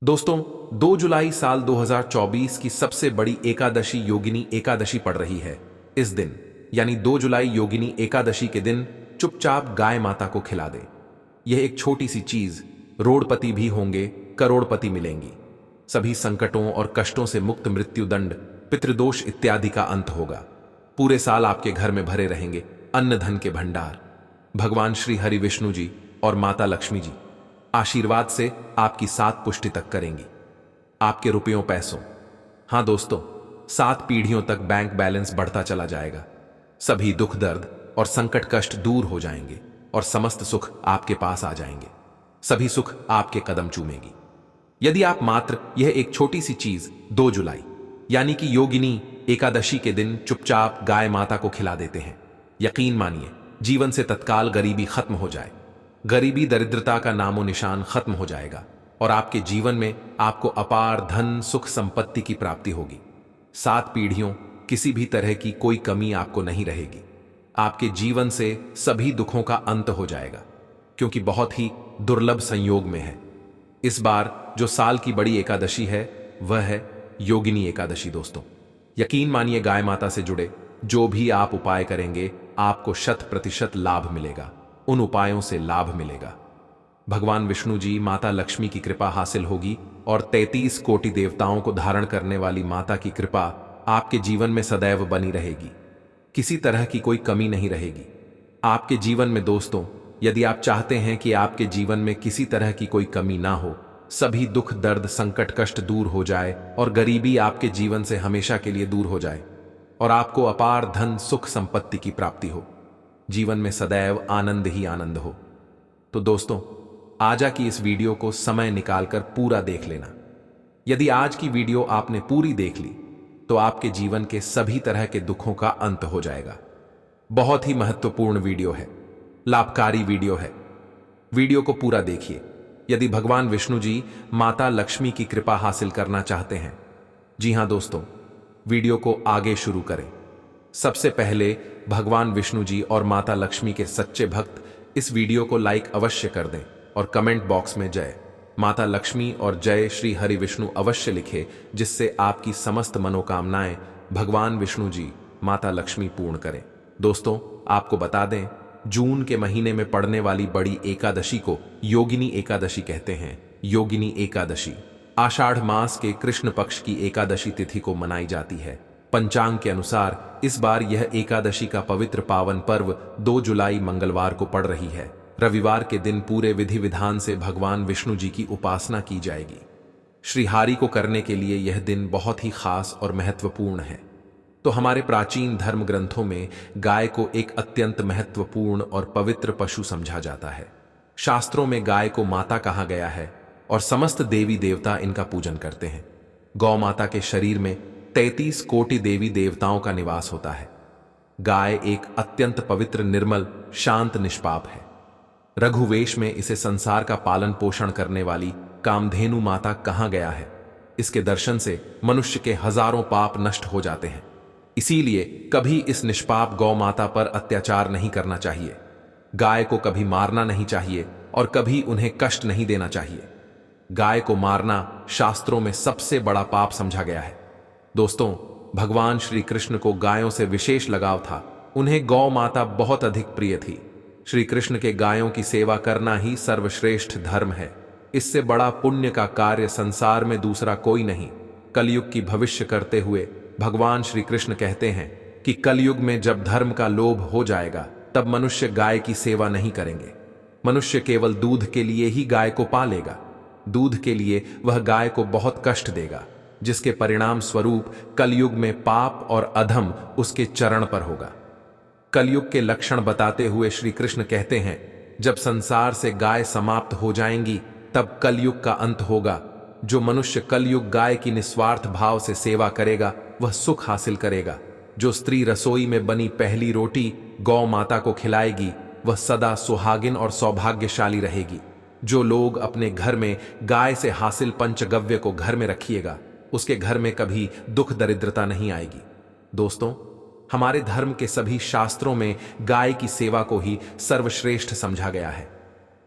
दोस्तों, 2 जुलाई साल 2024 की सबसे बड़ी एकादशी योगिनी एकादशी पड़ रही है। इस दिन यानी 2 जुलाई योगिनी एकादशी के दिन चुपचाप गाय माता को खिला दे। यह एक छोटी सी चीज, रोड़पति भी होंगे, करोड़पति मिलेंगी। सभी संकटों और कष्टों से मुक्त, मृत्युदंड, पितृदोष इत्यादि का अंत होगा। पूरे साल आपके घर में भरे रहेंगे अन्न धन के भंडार। भगवान श्री हरि विष्णु जी और माता लक्ष्मी जी आशीर्वाद से आपकी 7 पुष्टि तक करेंगी। आपके रुपयों पैसों, हां दोस्तों, 7 पीढ़ियों तक बैंक बैलेंस बढ़ता चला जाएगा। सभी दुख दर्द और संकट कष्ट दूर हो जाएंगे और समस्त सुख आपके पास आ जाएंगे। सभी सुख आपके कदम चूमेगी। यदि आप मात्र यह एक छोटी सी चीज 2 जुलाई यानी कि योगिनी एकादशी के दिन चुपचाप गाय माता को खिला देते हैं, यकीन मानिए जीवन से तत्काल गरीबी खत्म हो जाए। गरीबी दरिद्रता का नामो निशान खत्म हो जाएगा और आपके जीवन में आपको अपार धन सुख संपत्ति की प्राप्ति होगी। 7 पीढ़ियों किसी भी तरह की कोई कमी आपको नहीं रहेगी। आपके जीवन से सभी दुखों का अंत हो जाएगा, क्योंकि बहुत ही दुर्लभ संयोग में है। इस बार जो साल की बड़ी एकादशी है वह है योगिनी एकादशी। दोस्तों, यकीन मानिए गाय माता से जुड़े जो भी आप उपाय करेंगे आपको 100% लाभ मिलेगा। उन उपायों से लाभ मिलेगा। भगवान विष्णु जी, माता लक्ष्मी की कृपा हासिल होगी और 33 कोटि देवताओं को धारण करने वाली माता की कृपा आपके जीवन में सदैव बनी रहेगी। किसी तरह की कोई कमी नहीं रहेगी आपके जीवन में। दोस्तों, यदि आप चाहते हैं कि आपके जीवन में किसी तरह की कोई कमी ना हो, सभी दुख दर्द संकट कष्ट दूर हो जाए और गरीबी आपके जीवन से हमेशा के लिए दूर हो जाए और आपको अपार धन सुख संपत्ति की प्राप्ति हो, जीवन में सदैव आनंद ही आनंद हो, तो दोस्तों आजा की इस वीडियो को समय निकालकर पूरा देख लेना। यदि आज की वीडियो आपने पूरी देख ली तो आपके जीवन के सभी तरह के दुखों का अंत हो जाएगा। बहुत ही महत्वपूर्ण वीडियो है, लाभकारी वीडियो है। वीडियो को पूरा देखिए यदि भगवान विष्णु जी माता लक्ष्मी की कृपा हासिल करना चाहते हैं। जी हां दोस्तों, वीडियो को आगे शुरू करें। सबसे पहले भगवान विष्णु जी और माता लक्ष्मी के सच्चे भक्त इस वीडियो को लाइक अवश्य कर दें और कमेंट बॉक्स में जय माता लक्ष्मी और जय श्री हरि विष्णु अवश्य लिखें, जिससे आपकी समस्त मनोकामनाएं भगवान विष्णु जी माता लक्ष्मी पूर्ण करें। दोस्तों, आपको बता दें, जून के महीने में पड़ने वाली बड़ी एकादशी को योगिनी एकादशी कहते हैं। योगिनी एकादशी आषाढ़ मास के कृष्ण पक्ष की एकादशी तिथि को मनाई जाती है। पंचांग के अनुसार इस बार यह एकादशी का पवित्र पावन पर्व 2 जुलाई मंगलवार को पड़ रही है। रविवार के दिन पूरे विधि विधान से भगवान विष्णु जी की उपासना की जाएगी। श्री हरि को करने के लिए यह दिन बहुत ही खास और महत्वपूर्ण है। तो हमारे प्राचीन धर्म ग्रंथों में गाय को एक अत्यंत महत्वपूर्ण और पवित्र पशु समझा जाता है। शास्त्रों में गाय को माता कहा गया है और समस्त देवी देवता इनका पूजन करते हैं। गौ माता के शरीर में 33 कोटि देवी देवताओं का निवास होता है। गाय एक अत्यंत पवित्र, निर्मल, शांत, निष्पाप है। रघुवेश में इसे संसार का पालन पोषण करने वाली कामधेनु माता कहा गया है। इसके दर्शन से मनुष्य के हजारों पाप नष्ट हो जाते हैं। इसीलिए कभी इस निष्पाप गौ माता पर अत्याचार नहीं करना चाहिए। गाय को कभी मारना नहीं चाहिए और कभी उन्हें कष्ट नहीं देना चाहिए। गाय को मारना शास्त्रों में सबसे बड़ा पाप समझा गया है। दोस्तों, भगवान श्री कृष्ण को गायों से विशेष लगाव था। उन्हें गौ माता बहुत अधिक प्रिय थी। श्री कृष्ण के गायों की सेवा करना ही सर्वश्रेष्ठ धर्म है। इससे बड़ा पुण्य का कार्य संसार में दूसरा कोई नहीं। कलयुग की भविष्य करते हुए भगवान श्री कृष्ण कहते हैं कि कलयुग में जब धर्म का लोभ हो जाएगा तब मनुष्य गाय की सेवा नहीं करेंगे। मनुष्य केवल दूध के लिए ही गाय को पालेगा। दूध के लिए वह गाय को बहुत कष्ट देगा, जिसके परिणाम स्वरूप कलयुग में पाप और अधम उसके चरण पर होगा। कलयुग के लक्षण बताते हुए श्री कृष्ण कहते हैं, जब संसार से गाय समाप्त हो जाएंगी तब कलयुग का अंत होगा। जो मनुष्य कलयुग गाय की निस्वार्थ भाव से सेवा करेगा वह सुख हासिल करेगा। जो स्त्री रसोई में बनी पहली रोटी गौ माता को खिलाएगी वह सदा सुहागिन और सौभाग्यशाली रहेगी। जो लोग अपने घर में गाय से हासिल पंचगव्य को घर में रखिएगा उसके घर में कभी दुख दरिद्रता नहीं आएगी। दोस्तों, हमारे धर्म के सभी शास्त्रों में गाय की सेवा को ही सर्वश्रेष्ठ समझा गया है।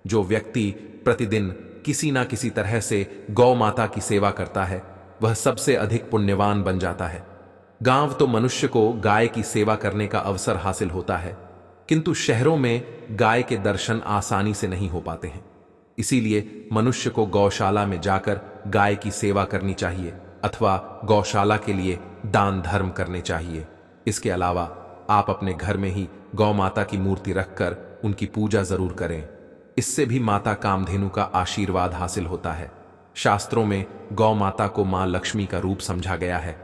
जो व्यक्ति प्रतिदिन किसी ना किसी तरह से गौ माता की सेवा करता है, वह सबसे अधिक पुण्यवान बन जाता है। गांव तो मनुष्य को गाय की सेवा करने का अवसर हासिल होता है, किंतु शहरों में गाय के दर्शन आसानी से नहीं हो पाते हैं। इसीलिए मनुष्य को गौशाला में जाकर गाय की सेवा करनी चाहिए अथवा गौशाला के लिए दान धर्म करने चाहिए। इसके अलावा आप अपने घर में ही गौ माता की मूर्ति रखकर उनकी पूजा जरूर करें। इससे भी माता कामधेनु का आशीर्वाद हासिल होता है। शास्त्रों में गौ माता को मां लक्ष्मी का रूप समझा गया है,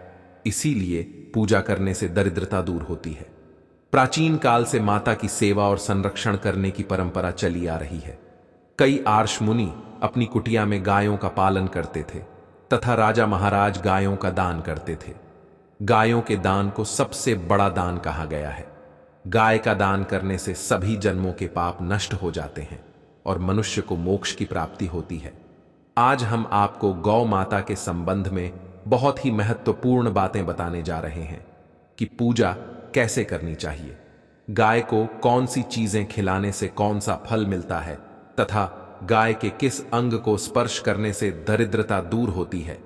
इसीलिए पूजा करने से दरिद्रता दूर होती है। प्राचीन काल से माता की सेवा और संरक्षण करने की परंपरा चली आ रही है। कई आर्ष मुनि अपनी कुटिया में गायों का पालन करते थे तथा राजा महाराज गायों का दान करते थे। गायों के दान को सबसे बड़ा दान कहा गया है। गाय का दान करने से सभी जन्मों के पाप नष्ट हो जाते हैं और मनुष्य को मोक्ष की प्राप्ति होती है। आज हम आपको गौ माता के संबंध में बहुत ही महत्वपूर्ण बातें बताने जा रहे हैं कि पूजा कैसे करनी चाहिए, गाय को कौन सी चीजें खिलाने से कौन सा फल मिलता है तथा गाय के किस अंग को स्पर्श करने से दरिद्रता दूर होती है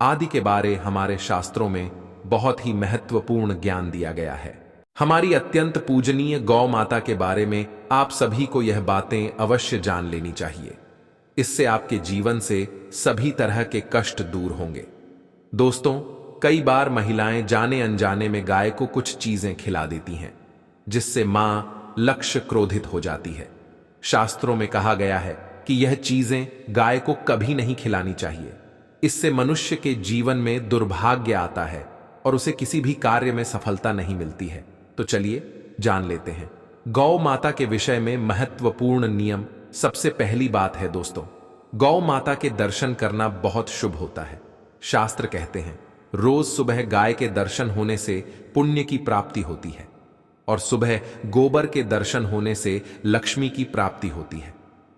आदि के बारे हमारे शास्त्रों में बहुत ही महत्वपूर्ण ज्ञान दिया गया है। हमारी अत्यंत पूजनीय गौ माता के बारे में आप सभी को यह बातें अवश्य जान लेनी चाहिए। इससे आपके जीवन से सभी तरह के कष्ट दूर होंगे। दोस्तों, कई बार महिलाएं जाने अनजाने में गाय को कुछ चीजें खिला देती हैं, जिससे मां लक्ष्य क्रोधित हो जाती है। शास्त्रों में कहा गया है कि यह चीजें गाय को कभी नहीं खिलानी चाहिए। इससे मनुष्य के जीवन में दुर्भाग्य आता है और उसे किसी भी कार्य में सफलता नहीं मिलती है। तो चलिए जान लेते हैं गौ माता के विषय में महत्वपूर्ण नियम। सबसे पहली बात है दोस्तों, गौ माता के दर्शन करना बहुत शुभ होता है। शास्त्र कहते हैं रोज सुबह गाय के दर्शन होने से पुण्य की प्राप्ति होती है और सुबह गोबर के दर्शन होने से लक्ष्मी की प्राप्ति होती है।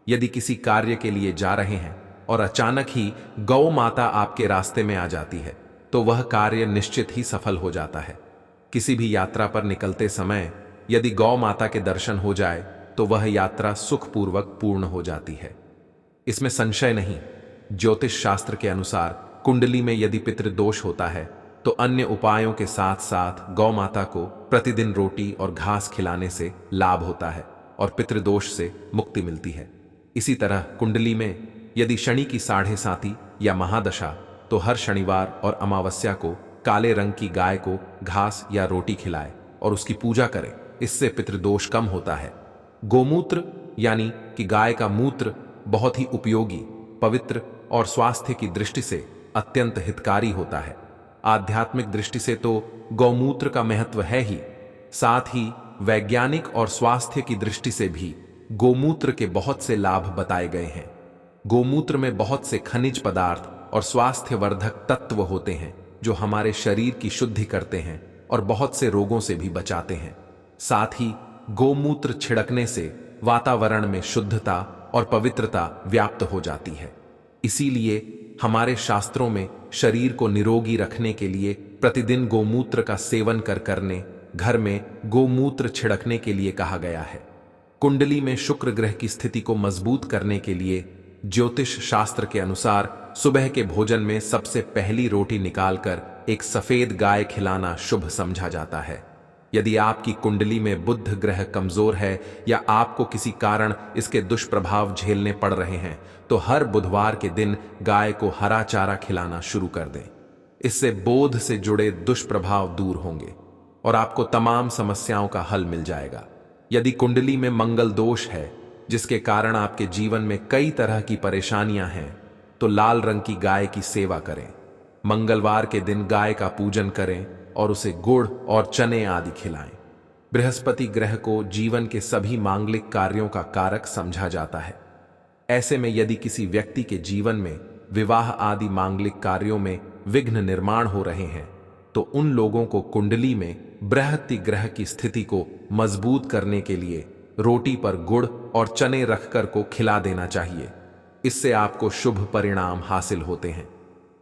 यदि किसी कार्य के लिए जा रहे हैं और अचानक ही गौ माता आपके रास्ते में आ जाती है तो वह कार्य निश्चित ही सफल हो जाता है। किसी भी यात्रा पर निकलते समय यदि गौ माता के दर्शन हो जाए तो वह यात्रा सुखपूर्वक पूर्ण हो जाती है, इसमें संशय नहीं। ज्योतिष शास्त्र के अनुसार कुंडली में यदि पितृदोष होता है तो अन्य उपायों के साथ साथ गौ माता को प्रतिदिन रोटी और घास खिलाने से लाभ होता है और पितृदोष से मुक्ति मिलती है। इसी तरह कुंडली में यदि शनि की 7.5 या महादशा तो हर शनिवार और अमावस्या को काले रंग की गाय को घास या रोटी खिलाए और उसकी पूजा करें। इससे पितृदोष कम होता है। गोमूत्र यानी कि गाय का मूत्र बहुत ही उपयोगी, पवित्र और स्वास्थ्य की दृष्टि से अत्यंत हितकारी होता है। आध्यात्मिक दृष्टि से तो गौमूत्र का महत्व है ही, साथ ही वैज्ञानिक और स्वास्थ्य की दृष्टि से भी गोमूत्र के बहुत से लाभ बताए गए हैं। गोमूत्र में बहुत से खनिज पदार्थ और स्वास्थ्यवर्धक तत्व होते हैं जो हमारे शरीर की शुद्धि करते हैं और बहुत से रोगों से भी बचाते हैं। साथ ही गोमूत्र छिड़कने से वातावरण में शुद्धता और पवित्रता व्याप्त हो जाती है। इसीलिए हमारे शास्त्रों में शरीर को निरोगी रखने के लिए प्रतिदिन गोमूत्र का सेवन करने, घर में गोमूत्र छिड़कने के लिए कहा गया है। कुंडली में शुक्र ग्रह की स्थिति को मजबूत करने के लिए ज्योतिष शास्त्र के अनुसार सुबह के भोजन में सबसे पहली रोटी निकालकर एक सफेद गाय खिलाना शुभ समझा जाता है। यदि आपकी कुंडली में बुध ग्रह कमजोर है या आपको किसी कारण इसके दुष्प्रभाव झेलने पड़ रहे हैं तो हर बुधवार के दिन गाय को हरा चारा खिलाना शुरू कर दें। इससे बोध से जुड़े दुष्प्रभाव दूर होंगे और आपको तमाम समस्याओं का हल मिल जाएगा। यदि कुंडली में मंगल दोष है जिसके कारण आपके जीवन में कई तरह की परेशानियां हैं तो लाल रंग की गाय की सेवा करें। मंगलवार के दिन गाय का पूजन करें और उसे गुड़ और चने आदि खिलाएं। बृहस्पति ग्रह को जीवन के सभी मांगलिक कार्यों का कारक समझा जाता है। ऐसे में यदि किसी व्यक्ति के जीवन में विवाह आदि मांगलिक कार्यों में विघ्न निर्माण हो रहे हैं तो उन लोगों को कुंडली में बृहस्पति ग्रह की स्थिति को मजबूत करने के लिए रोटी पर गुड़ और चने रखकर को खिला देना चाहिए। इससे आपको शुभ परिणाम हासिल होते हैं।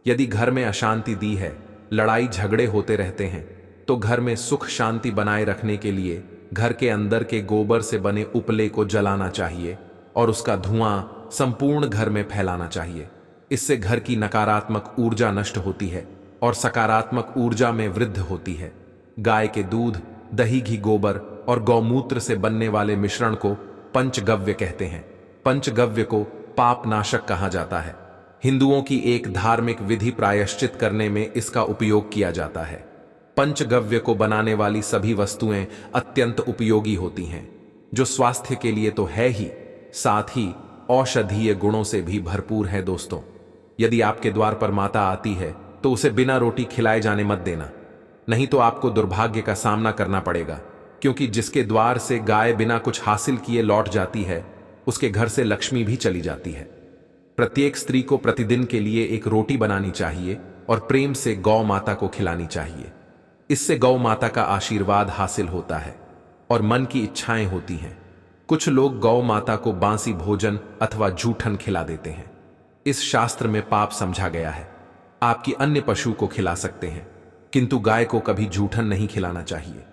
यदि घर में अशांति दी है, लड़ाई झगड़े होते रहते हैं तो घर में सुख शांति बनाए रखने के लिए घर के अंदर के गोबर से बने उपले को जलाना चाहिए और उसका धुआं संपूर्ण घर में फैलाना चाहिए। इससे घर की नकारात्मक ऊर्जा नष्ट होती है और सकारात्मक ऊर्जा में वृद्धि होती है। गाय के दूध, दही, घी, गोबर और गौमूत्र से बनने वाले मिश्रण को पंचगव्य कहते हैं। पंचगव्य को पाप नाशक कहा जाता है। हिंदुओं की एक धार्मिक विधि प्रायश्चित करने में इसका उपयोग किया जाता है। पंचगव्य को बनाने वाली सभी वस्तुएं अत्यंत उपयोगी होती हैं, जो स्वास्थ्य के लिए तो है ही, साथ ही औषधीय गुणों से भी भरपूर है। दोस्तों, यदि आपके द्वार पर माता आती है तो उसे बिना रोटी खिलाए जाने मत देना, नहीं तो आपको दुर्भाग्य का सामना करना पड़ेगा, क्योंकि जिसके द्वार से गाय बिना कुछ हासिल किए लौट जाती है, उसके घर से लक्ष्मी भी चली जाती है। प्रत्येक स्त्री को प्रतिदिन के लिए एक रोटी बनानी चाहिए और प्रेम से गौ माता को खिलानी चाहिए। इससे गौ माता का आशीर्वाद हासिल होता है और मन की इच्छाएं होती हैं। कुछ लोग गौ माता को बासी भोजन अथवा जूठन खिला देते हैं। इस शास्त्र में पाप समझा गया है। आपकी अन्य पशु को खिला सकते हैं, किंतु गाय को कभी जूठन नहीं खिलाना चाहिए।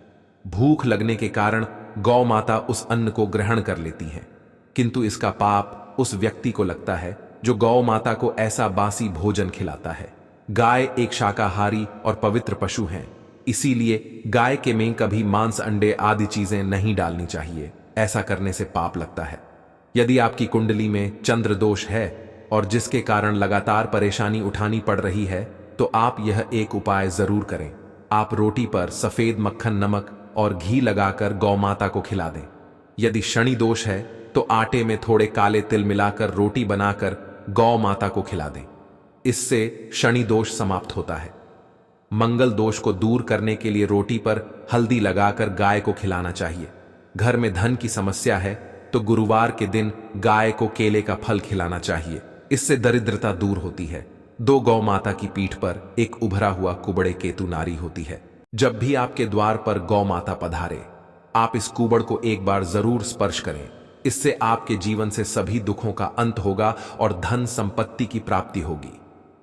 भूख लगने के कारण गौ माता उस अन्न को ग्रहण कर लेती है, किंतु इसका पाप उस व्यक्ति को लगता है जो गौ माता को ऐसा बासी भोजन खिलाता है। गाय एक शाकाहारी और पवित्र पशु है, इसीलिए गाय के में कभी मांस, अंडे आदि चीजें नहीं डालनी चाहिए। ऐसा करने से पाप लगता है। यदि आपकी कुंडली में चंद्र दोष है और जिसके कारण लगातार परेशानी उठानी पड़ रही है, तो आप यह एक उपाय जरूर करें। आप रोटी पर सफेद मक्खन, नमक और घी लगाकर गौ माता को खिला दें। यदि शनि दोष है तो आटे में थोड़े काले तिल मिलाकर रोटी बनाकर गौ माता को खिला दें। इससे शनि दोष समाप्त होता है। मंगल दोष को दूर करने के लिए रोटी पर हल्दी लगाकर गाय को खिलाना चाहिए। घर में धन की समस्या है तो गुरुवार के दिन गाय को केले का फल खिलाना चाहिए। इससे दरिद्रता दूर होती है। दो गौ माता की पीठ पर एक उभरा हुआ कुबड़े केतु नारी होती है। जब भी आपके द्वार पर गौ माता पधारे, आप इस कुबड़ को एक बार जरूर स्पर्श करें। इससे आपके जीवन से सभी दुखों का अंत होगा और धन संपत्ति की प्राप्ति होगी।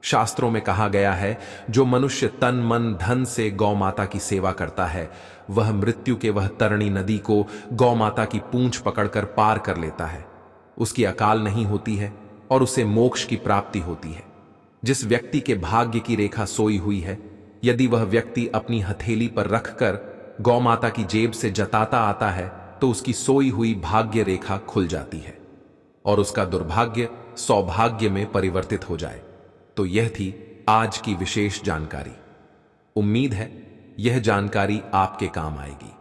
शास्त्रों में कहा गया है, जो मनुष्य तन मन धन से गौ माता की सेवा करता है, वह मृत्यु के वह तरणी नदी को गौ माता की पूंछ पकड़कर पार कर लेता है। उसकी अकाल नहीं होती है और उसे मोक्ष की प्राप्ति होती है। जिस व्यक्ति के भाग्य की रेखा सोई हुई है, यदि वह व्यक्ति अपनी हथेली पर रखकर गौ माता की जेब से जताता आता है, तो उसकी सोई हुई भाग्य रेखा खुल जाती है और उसका दुर्भाग्य सौभाग्य में परिवर्तित हो जाए। तो यह थी आज की विशेष जानकारी। उम्मीद है यह जानकारी आपके काम आएगी।